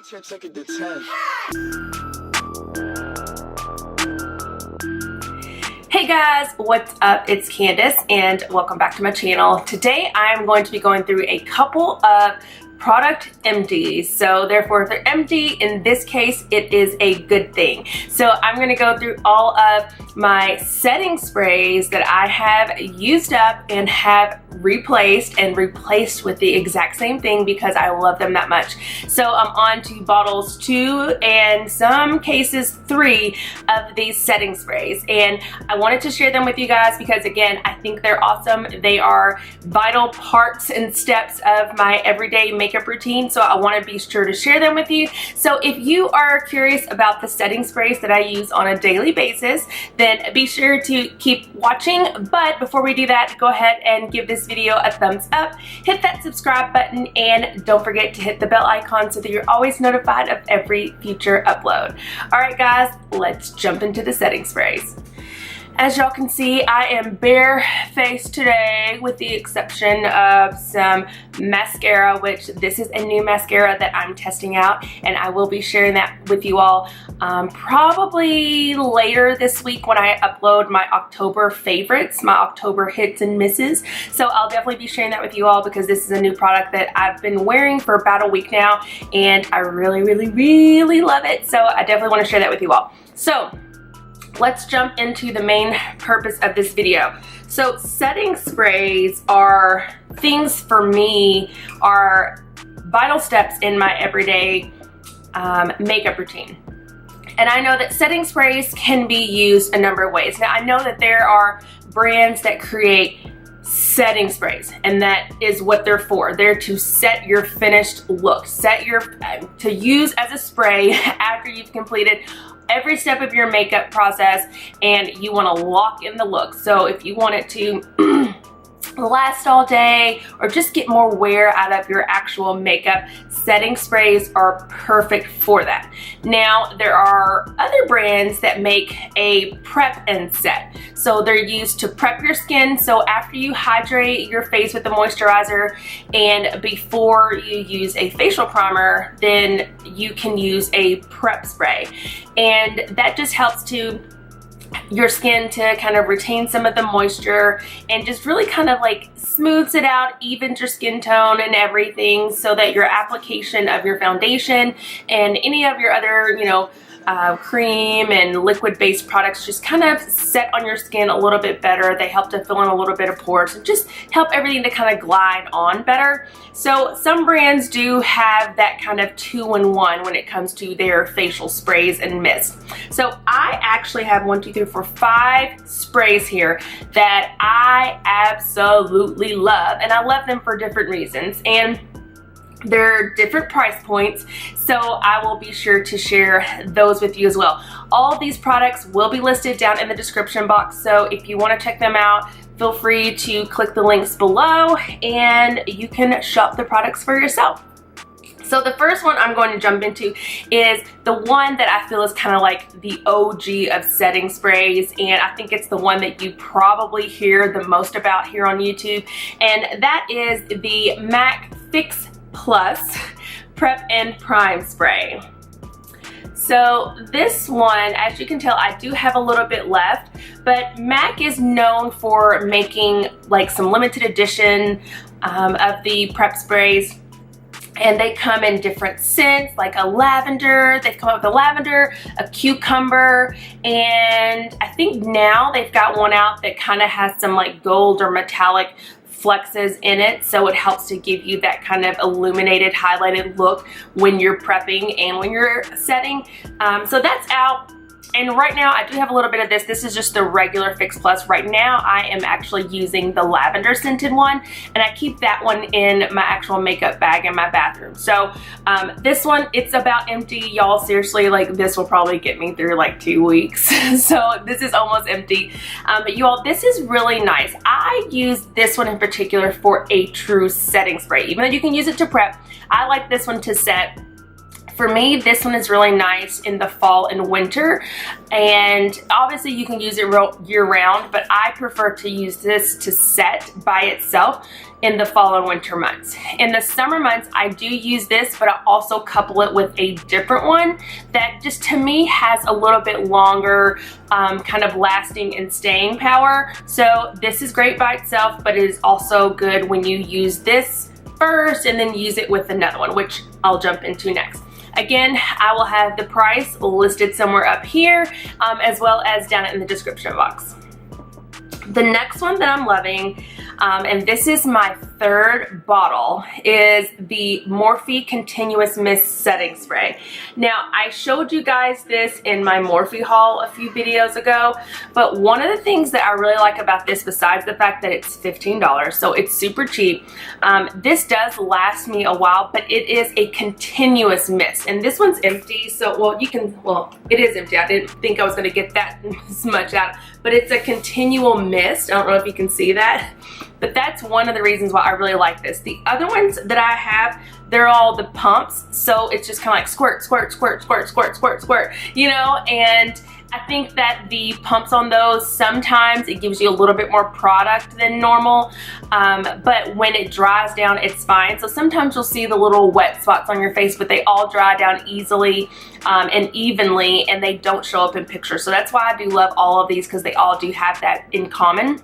Took it to 10. Hey guys, what's up? It's Candace and welcome back to my channel. Today I'm going to be going through a couple of product empties. So therefore, if they're empty, in this case, it is a good thing. So I'm going to go through all of my setting sprays that I have used up and have replaced with the exact same thing because I love them that much. So I'm on to bottles 2 and some cases 3 of these setting sprays, and I wanted to share them with you guys because again, I think they're awesome. They are vital parts and steps of my everyday makeup routine, so I want to be sure to share them with you. So if you are curious about the setting sprays that I use on a daily basis, then be sure to keep watching. But before we do that, go ahead and give this video a thumbs up, hit that subscribe button, and don't forget to hit the bell icon so that you're always notified of every future upload. Alright guys, let's jump into the setting sprays. As y'all can see, I am bare-faced today with the exception of some mascara, which this is a new mascara that I'm testing out, and I will be sharing that with you all probably later this week when I upload my October favorites, my October hits and misses. So I'll definitely be sharing that with you all because this is a new product that I've been wearing for about a week now, and I really love it. So I definitely want to share that with you all. So let's jump into the main purpose of this video. So setting sprays are things for me, are vital steps in my everyday makeup routine. And I know that setting sprays can be used a number of ways. Now I know that there are brands that create setting sprays, and that is what they're for. They're to set your finished look, to use as a spray after you've completed every step of your makeup process and you want to lock in the look. So if you want it to last all day or just get more wear out of your actual makeup, setting sprays are perfect for that. Now there are other brands that make a prep and set. So they're used to prep your skin. So after you hydrate your face with the moisturizer and before you use a facial primer, then you can use a prep spray. And that just helps your skin to kind of retain some of the moisture and just really kind of like smooths it out, evens your skin tone and everything, so that your application of your foundation and any of your other, cream and liquid based products just kind of set on your skin a little bit better. They help to fill in a little bit of pores and just help everything to kind of glide on better. So some brands do have that kind of 2-in-1 when it comes to their facial sprays and mist. So I actually have 5 sprays here that I absolutely love, and I love them for different reasons, and they're different price points, so I will be sure to share those with you as well. All of these products will be listed down in the description box, so if you want to check them out, feel free to click the links below and you can shop the products for yourself. So the first one I'm going to jump into is the one that I feel is kind of like the OG of setting sprays, and I think it's the one that you probably hear the most about here on YouTube, and that is the MAC Fix Plus Prep and Prime Spray. So this one, as you can tell, I do have a little bit left, but MAC is known for making like some limited edition of the prep sprays, and they come in different scents, like a lavender. They've come up with a lavender, a cucumber, and I think now they've got one out that kind of has some like gold or metallic flexes in it, so it helps to give you that kind of illuminated, highlighted look when you're prepping and when you're setting. So that's out. And right now I do have a little bit of this. This is just the regular Fix Plus. Right now I am actually using the lavender scented one, and I keep that one in my actual makeup bag in my bathroom. So this one, it's about empty, y'all. Seriously, like this will probably get me through like 2 weeks. So this is almost empty. But you all, this is really nice. I use this one in particular for a true setting spray. Even though you can use it to prep, I like this one to set. For me, this one is really nice in the fall and winter, and obviously you can use it year round, but I prefer to use this to set by itself. in the fall and winter months. In the summer months, I do use this, but I also couple it with a different one that just to me has a little bit longer kind of lasting and staying power. So this is great by itself, but it is also good when you use this first and then use it with another one, which I'll jump into next. Again, I will have the price listed somewhere up here, as well as down in the description box. The next one that I'm loving, and this is my third bottle, is the Morphe Continuous Mist Setting Spray. Now, I showed you guys this in my Morphe haul a few videos ago, but one of the things that I really like about this, besides the fact that it's $15, so it's super cheap, this does last me a while, but it is a continuous mist. And this one's empty, so, well, it is empty. I didn't think I was gonna get that much out, but it's a continual mist. I don't know if you can see that, but that's one of the reasons why I really like this. The other ones that I have, they're all the pumps, so it's just kind of like squirt, squirt, squirt, squirt, squirt, squirt, squirt, you know, and I think that the pumps on those, sometimes it gives you a little bit more product than normal, but when it dries down, it's fine. So sometimes you'll see the little wet spots on your face, but they all dry down easily and evenly, and they don't show up in pictures. So that's why I do love all of these, because they all do have that in common.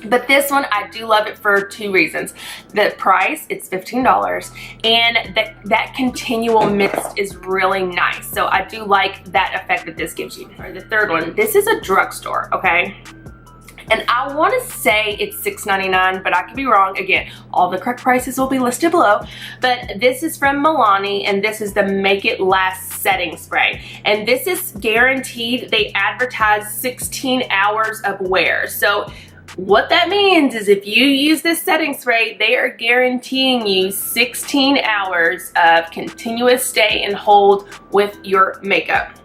But this one, I do love it for two reasons. The price, it's $15, and that continual mist is really nice. So I do like that effect that this gives you. All right, the third one, this is a drugstore, okay? And I want to say it's $6.99, but I could be wrong. Again, all the correct prices will be listed below. But this is from Milani, and this is the Make It Last Setting Spray. And this is guaranteed. They advertise 16 hours of wear. So what that means is if you use this setting spray, they are guaranteeing you 16 hours of continuous stay and hold with your makeup.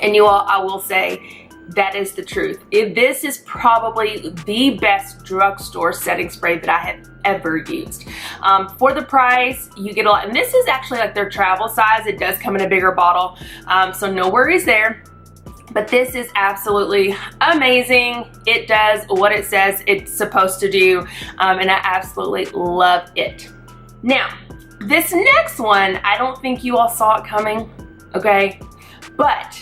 And you all, I will say, that is the truth. This is probably the best drugstore setting spray that I have ever used. For the price, you get a lot. And this is actually like their travel size. It does come in a bigger bottle, so no worries there. But this is absolutely amazing. It does what it says it's supposed to do, and I absolutely love it. Now, this next one, I don't think you all saw it coming, okay? But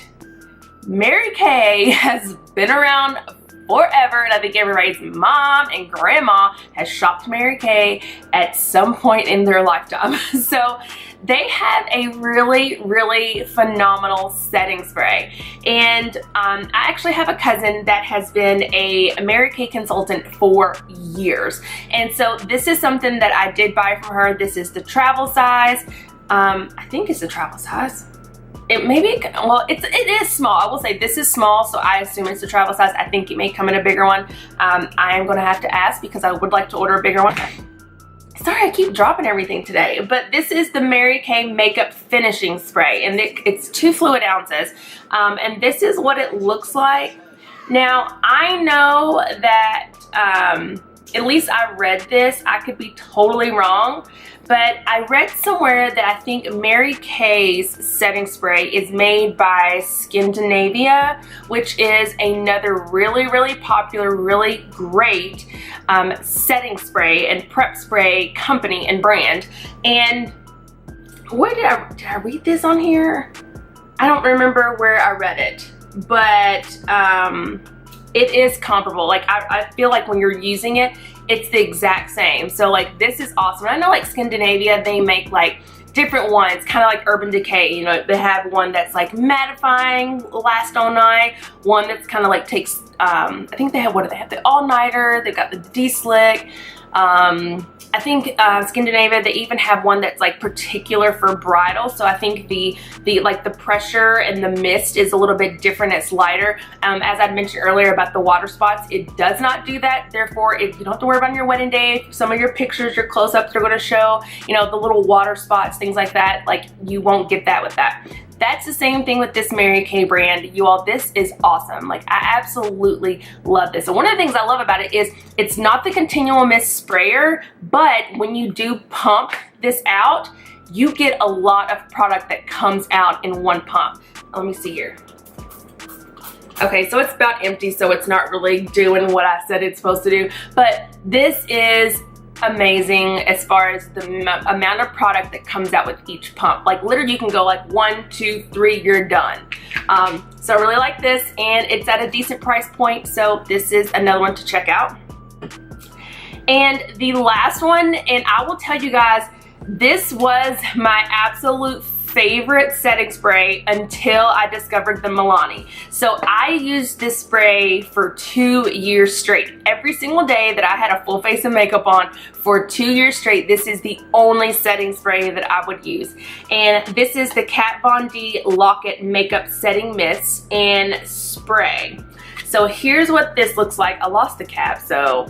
Mary Kay has been around forever, and I think everybody's mom and grandma has shopped Mary Kay at some point in their lifetime. So they have a really, really phenomenal setting spray. And I actually have a cousin that has been a Mary Kay consultant for years. And so this is something that I did buy from her. This is the travel size. I think it's the travel size. It is small. I will say this is small, so I assume it's the travel size. I think it may come in a bigger one. I am gonna have to ask because I would like to order a bigger one. Sorry, I keep dropping everything today, but this is the Mary Kay Makeup Finishing Spray, and it's 2 fluid ounces, and this is what it looks like. Now, I know that, at least I read this, I could be totally wrong, but I read somewhere that I think Mary Kay's setting spray is made by Scandinavia, which is another really, really popular, really great setting spray and prep spray company and brand. And where did I read this on here? I don't remember where I read it, but it is comparable. Like I feel like when you're using it, it's the exact same. So like this is awesome. I know like Scandinavia, they make like different ones, kind of like Urban Decay. You know, they have one that's like mattifying, last all night. One that's kind of like takes, I think they have, what do they have? The all nighter. They've got the de-slick. I think Scandinavia, they even have one that's like particular for bridal. So I think the pressure and the mist is a little bit different. It's lighter. As I mentioned earlier about the water spots, it does not do that. Therefore, you don't have to worry about on your wedding day. Some of your pictures, your close-ups are going to show, you know, the little water spots, things like that. Like you won't get that with that. That's the same thing with this Mary Kay brand. You all, this is awesome. Like I absolutely love this. And one of the things I love about it is it's not the continual mist sprayer, but when you do pump this out, you get a lot of product that comes out in one pump. Let me see here. Okay, so it's about empty, so it's not really doing what I said it's supposed to do, but this is amazing as far as the amount of product that comes out with each pump. Like literally you can go like 1, 2, 3, you're done. So I really like this, and it's at a decent price point, so this is another one to check out. And the last one, and I will tell you guys, this was my absolute favorite setting spray until I discovered the Milani. So I used this spray for 2 years straight. Every single day that I had a full face of makeup on for 2 years straight, this is the only setting spray that I would use. And this is the Kat Von D Lock-It Makeup Setting Mist and Spray. So here's what this looks like. I lost the cap, so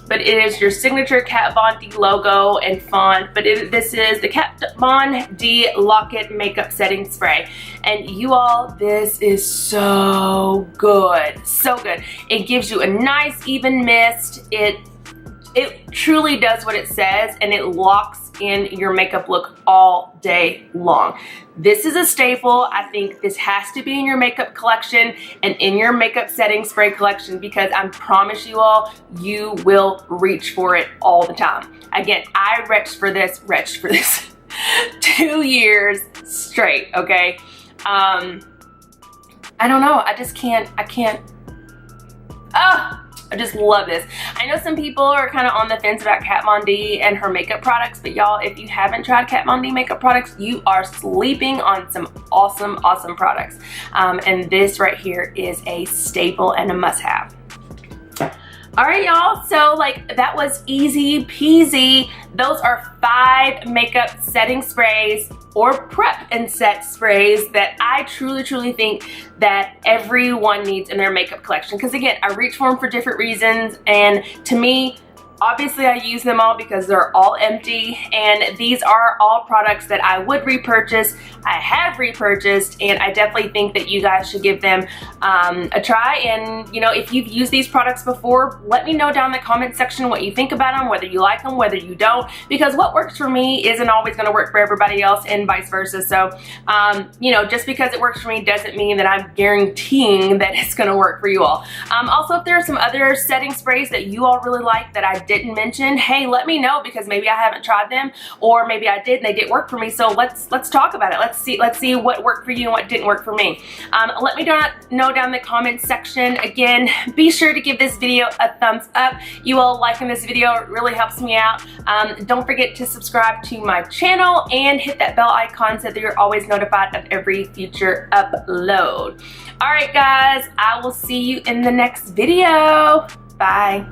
but it is your signature Kat Von D logo and font, but this is the Kat Von D Lock-It Makeup Setting Spray. And you all, this is so good, so good. It gives you a nice even mist. It truly does what it says, and it locks in your makeup look all day long. This is a staple. I think this has to be in your makeup collection and in your makeup setting spray collection, because I promise you all, you will reach for it all the time. Again, I retched for this 2 years straight, okay? I don't know, I just love this. I know some people are kind of on the fence about Kat Von D and her makeup products, but y'all, if you haven't tried Kat Von D makeup products, you are sleeping on some awesome, awesome products. And this right here is a staple and a must-have. All right, y'all, so like that was easy peasy. Those are 5 makeup setting sprays or prep and set sprays that I truly think that everyone needs in their makeup collection. Because again, I reach for them for different reasons, and to me, obviously I use them all because they're all empty, and these are all products that I would repurchase, I have repurchased, and I definitely think that you guys should give them a try. And you know, if you've used these products before, let me know down in the comment section what you think about them, whether you like them, whether you don't, because what works for me isn't always going to work for everybody else, and vice versa. So you know, just because it works for me doesn't mean that I'm guaranteeing that it's going to work for you all. Also, if there are some other setting sprays that you all really like that I didn't mention, hey, let me know, because maybe I haven't tried them, or maybe I did and they didn't work for me. So let's talk about it. Let's see what worked for you and what didn't work for me. Let me know down in the comment section. Again, be sure to give this video a thumbs up. You all liking this video, it really helps me out. Don't forget to subscribe to my channel and hit that bell icon so that you're always notified of every future upload. All right, guys, I will see you in the next video. Bye.